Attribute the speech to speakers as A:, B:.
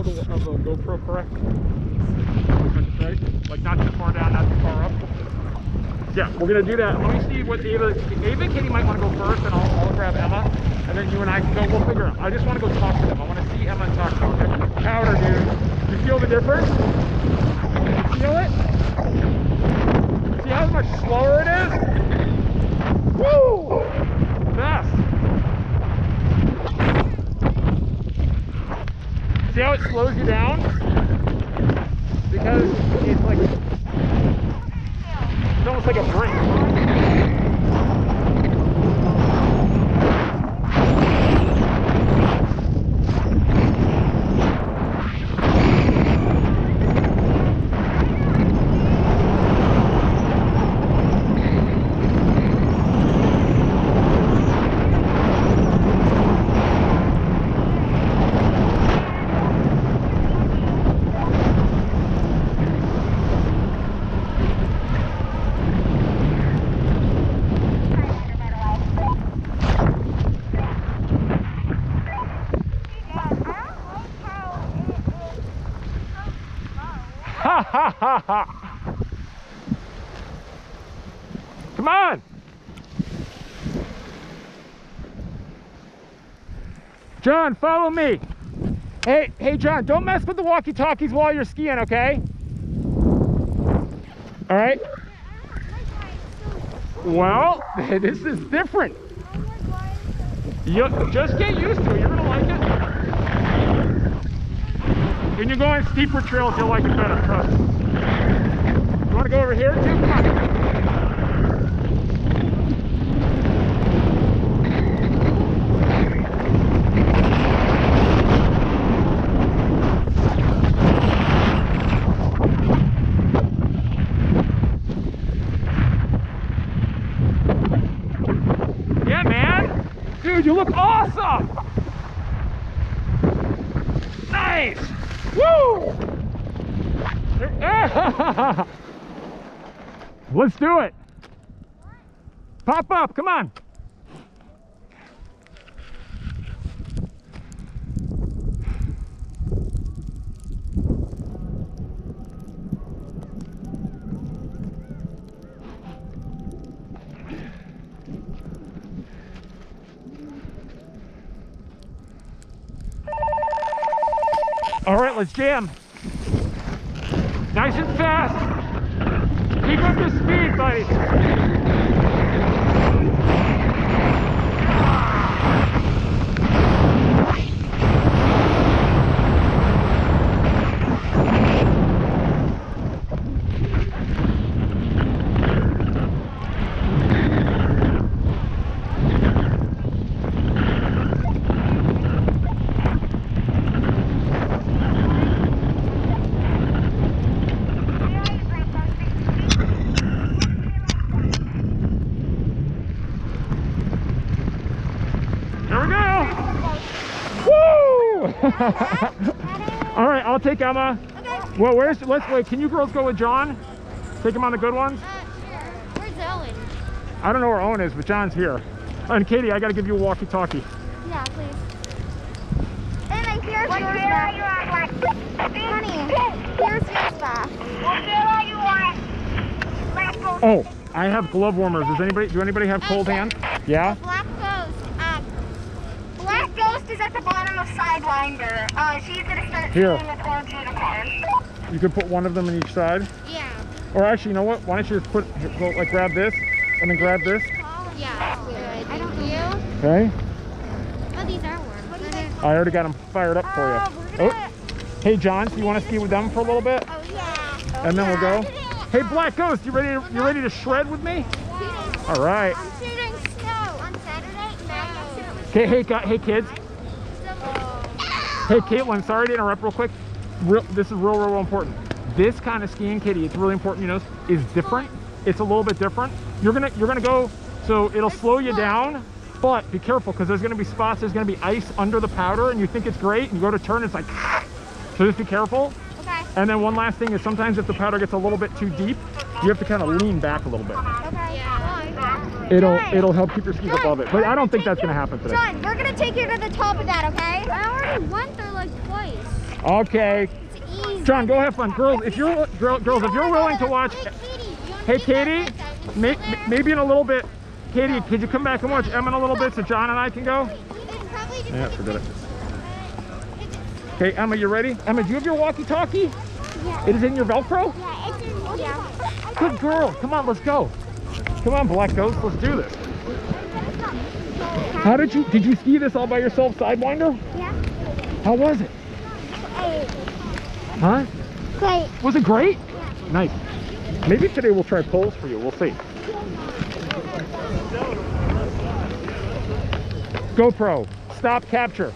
A: of a GoPro, correct? Right? Like not too far down, not too far up. Yeah, we're gonna do that. Let me see what Ava and Katie might want to go first, and I'll grab Emma, and then you and I can go. We'll figure it out. I just want to go talk to them. I want to see Emma and talk to them. Okay? Powder, dude. You feel the difference? You feel it? See how much slower it is? Woo! Best. See how it slows you down? Because it's like, it's almost like a brake. Come on! John, follow me. Hey, John, don't mess with the walkie-talkies while you're skiing, okay? All right? Well, this is different. You just get used to it. You're gonna like it. When you go on steeper trails, you'll like it better, trust me. You want to go over here too? Come on. Yeah, man. Dude, you look awesome. Nice. Woo! Let's do it. Pop up, come on. All right, let's jam. Nice and fast. Keep up the speed, buddy. All right, I'll take Emma. Okay. Well, let's wait. Can you girls go with John? Take him on the good ones?
B: Sure. Where's Owen?
A: I don't know where Owen is, but John's here. And Katie, I got to give you a walkie-talkie.
B: Yeah, please. And then here's yours back. Honey, here's yours back.
A: Oh, I have glove warmers. Do anybody have cold hands? Yeah?
B: Black Ghost is at the bottom of Sidewinder. She's gonna start
A: here.
B: With orange unicorn.
A: You could put one of them on each side?
B: Yeah.
A: Or actually, you know what? Why don't you just like grab this and then grab this?
B: Yeah, good. I don't know.
A: Okay.
B: Oh, these are warm.
A: I already got them fired up for you. Oh. Hey, John, so you want to ski with them for a little bit?
B: Oh, yeah.
A: And then we'll go. Hey, Black Ghost, you ready to shred with me? All right.
B: I'm shooting snow on Saturday.
A: Okay, hey kids. Hey Caitlin, sorry to interrupt real quick. This is real important. This kind of skiing, Katie, it's really important you know, is different. It's a little bit different. You're gonna go, so it'll slow you down, but be careful because there's gonna be spots, there's gonna be ice under the powder and you think it's great and you go to turn, it's like, so just be careful.
B: Okay.
A: And then one last thing is sometimes if the powder gets a little bit too deep, you have to kind of lean back a little bit.
B: Okay. Yeah.
A: It'll help keep your skis above it, but I don't think that's gonna happen today.
B: John, we're gonna take you to the top of that, okay? I already went there like twice.
A: Okay. John, go have fun. Girls, if you're willing to watch. Hey, Katie, maybe in a little bit. Katie, could you come back and watch Emma in a little bit so John and I can go? Yeah, forget it. Okay, Emma, you ready? Emma, do you have your walkie-talkie?
B: Yeah.
A: It is in your Velcro?
B: Yeah, it's in, yeah.
A: Good girl. Come on, let's go. Come on, Black Ghost, let's do this. How did you ski this all by yourself, Sidewinder?
B: Yeah.
A: How was it? Huh?
B: Great.
A: Was it great?
B: Yeah.
A: Nice. Maybe today we'll try poles for you. We'll see. GoPro, stop capture.